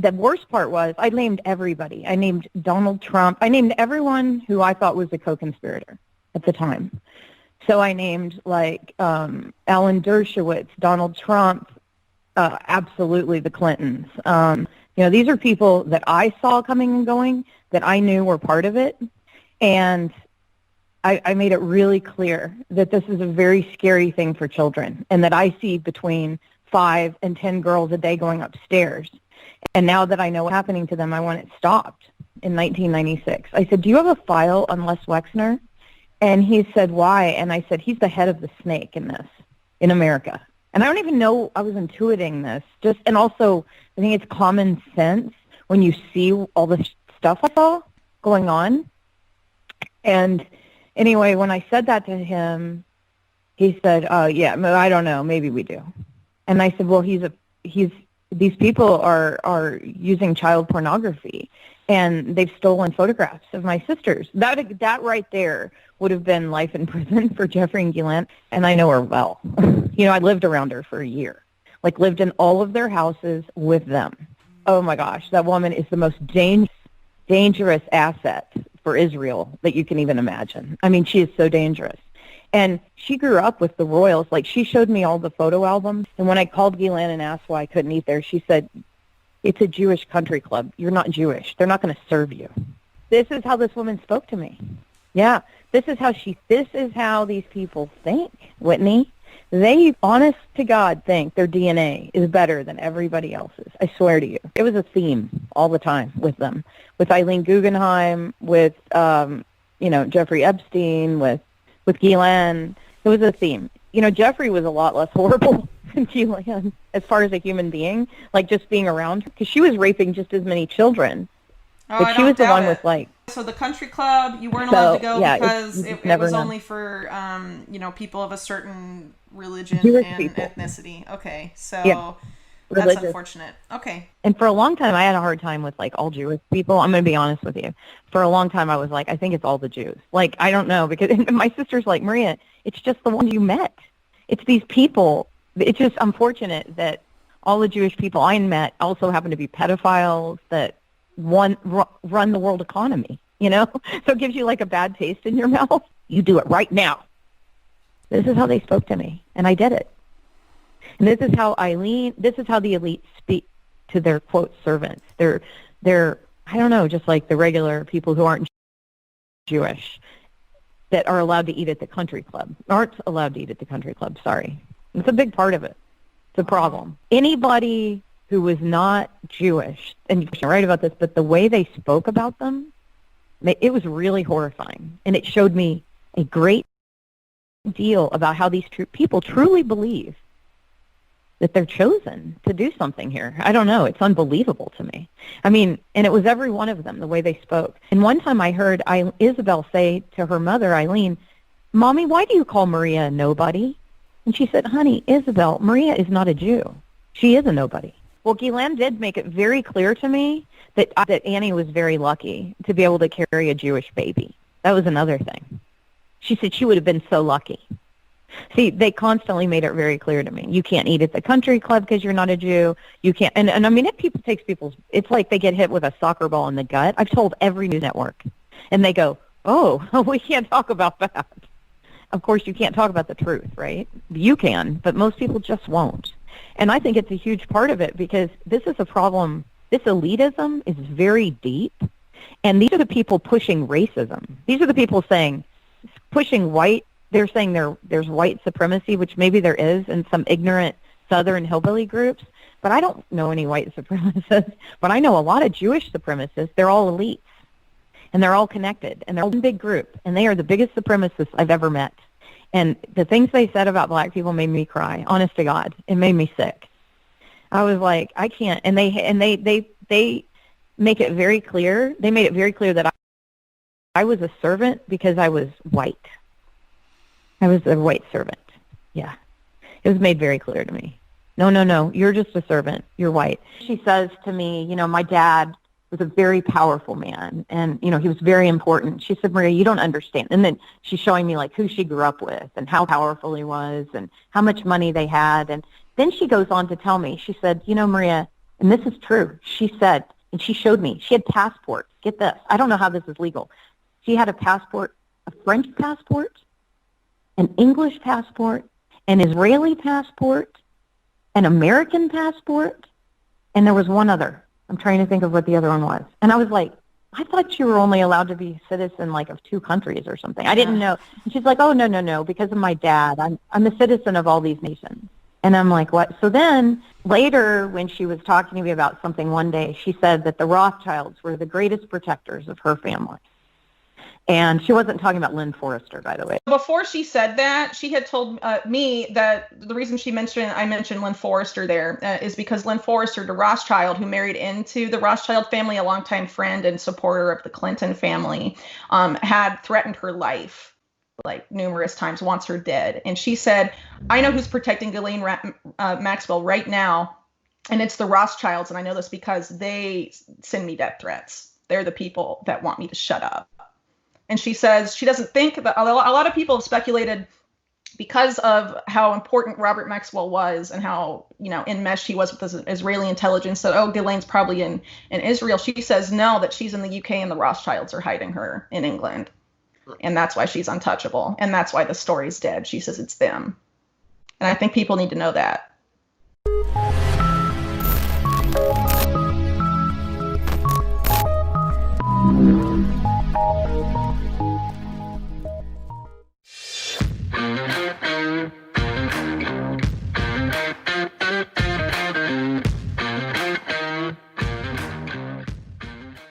the worst part was I named everybody. I named Donald Trump. I named everyone who I thought was a co-conspirator at the time. So I named like Alan Dershowitz, Donald Trump, absolutely the Clintons. These are people that I saw coming and going, that I knew were part of it. And I made it really clear that this is a very scary thing for children, and that I see between 5 and 10 girls a day going upstairs. And now that I know what's happening to them, I want it stopped in 1996. I said, do you have a file on Les Wexner? And he said, why? And I said, he's the head of the snake in this, in America. And I don't even know I was intuiting this. And also, I think it's common sense when you see all the stuff I saw going on. And anyway, when I said that to him, he said, yeah, I don't know, maybe we do. And I said, well, these people are using child pornography, and they've stolen photographs of my sisters. That right there would have been life in prison for Jeffrey and Ghislaine, and I know her well. I lived around her for a year, lived in all of their houses with them. Oh, my gosh, that woman is the most dangerous asset for Israel that you can even imagine. I mean, she is so dangerous. And she grew up with the royals. She showed me all the photo albums. And when I called Ghislaine and asked why I couldn't eat there, she said, it's a Jewish country club. You're not Jewish. They're not going to serve you. This is how this woman spoke to me. Yeah, this is how these people think, Whitney. They, honest to God, think their DNA is better than everybody else's. I swear to you. It was a theme all the time with them. With Eileen Guggenheim, with, Jeffrey Epstein, with Ghislaine. It was a theme. Jeffrey was a lot less horrible than Ghislaine as far as a human being, just being around her, because she was raping just as many children. Oh, but she was the one with So the country club, you weren't allowed to go because it was only for people of a certain religion Jewish and people. Ethnicity. Okay, so yeah. That's Religious. unfortunate. Okay. And for a long time, I had a hard time with all Jewish people. I'm going to be honest with you. For a long time, I was like, I think it's all the Jews. I don't know, because my sister's like, Maria, it's just the ones you met. It's these people. It's just unfortunate that all the Jewish people I met also happen to be pedophiles that run the world economy, So it gives you a bad taste in your mouth. You do it right now. This is how they spoke to me, and I did it. And this is how the elite speak to their, quote, servants. They're I don't know, just like the regular people who aren't Jewish that are allowed to eat at the country club. Aren't allowed to eat at the country club, sorry. It's a big part of it. It's a problem. Anybody who was not Jewish, and you're right about this, but the way they spoke about them, it was really horrifying. And it showed me a great deal about how these people truly believe that they're chosen to do something here. I don't know. It's unbelievable to me. I mean, and it was every one of them, the way they spoke. And one time I heard Isabel say to her mother, Eileen, Mommy, why do you call Maria a nobody? And she said, honey, Isabel, Maria is not a Jew. She is a nobody. Well, Ghislaine did make it very clear to me that Annie was very lucky to be able to carry a Jewish baby. That was another thing. She said she would have been so lucky. See, they constantly made it very clear to me. You can't eat at the country club because you're not a Jew. You can't, and I mean, it's like they get hit with a soccer ball in the gut. I've told every news network, and they go, oh, we can't talk about that. Of course, you can't talk about the truth, right? You can, but most people just won't. And I think it's a huge part of it because this is a problem. This elitism is very deep, and these are the people pushing racism. These are the people pushing white. They're saying there's white supremacy, which maybe there is in some ignorant Southern hillbilly groups, but I don't know any white supremacists. But I know a lot of Jewish supremacists. They're all elites, and they're all connected, and they're all one big group, and they are the biggest supremacists I've ever met. And the things they said about black people made me cry. Honest to God, it made me sick. I was like, I can't. And they make it very clear. They made it very clear that I was a servant because I was white. I was a white servant. Yeah. It was made very clear to me. No, you're just a servant. You're white. She says to me, my dad was a very powerful man, and, he was very important. She said, Maria, you don't understand. And then she's showing me, who she grew up with and how powerful he was and how much money they had. And then she goes on to tell me, she said, Maria, and this is true, she said, and she showed me, she had passports. Get this. I don't know how this is legal. She had a passport, a French passport, an English passport, an Israeli passport, an American passport, and there was one other. I'm trying to think of what the other one was. And I was like, I thought you were only allowed to be citizen like of 2 countries or something. I didn't know. And she's like, oh, no, because of my dad. I'm a citizen of all these nations. And I'm like, what? So then later when she was talking to me about something one day, she said that the Rothschilds were the greatest protectors of her family. And she wasn't talking about Lynn Forrester, by the way. Before she said that, she had told me that the reason I mentioned Lynn Forrester there is because Lynn Forrester, the Rothschild, who married into the Rothschild family, a longtime friend and supporter of the Clinton family, had threatened her life like numerous times, wants her dead. And she said, I know who's protecting Ghislaine Maxwell right now, and it's the Rothschilds. And I know this because they send me death threats. They're the people that want me to shut up. And she says she doesn't think that a lot of people have speculated because of how important Robert Maxwell was and how, enmeshed he was with the Israeli intelligence, that, Ghislaine's probably in Israel. She says no, that she's in the UK and the Rothschilds are hiding her in England. And that's why she's untouchable. And that's why the story's dead. She says it's them. And I think people need to know that.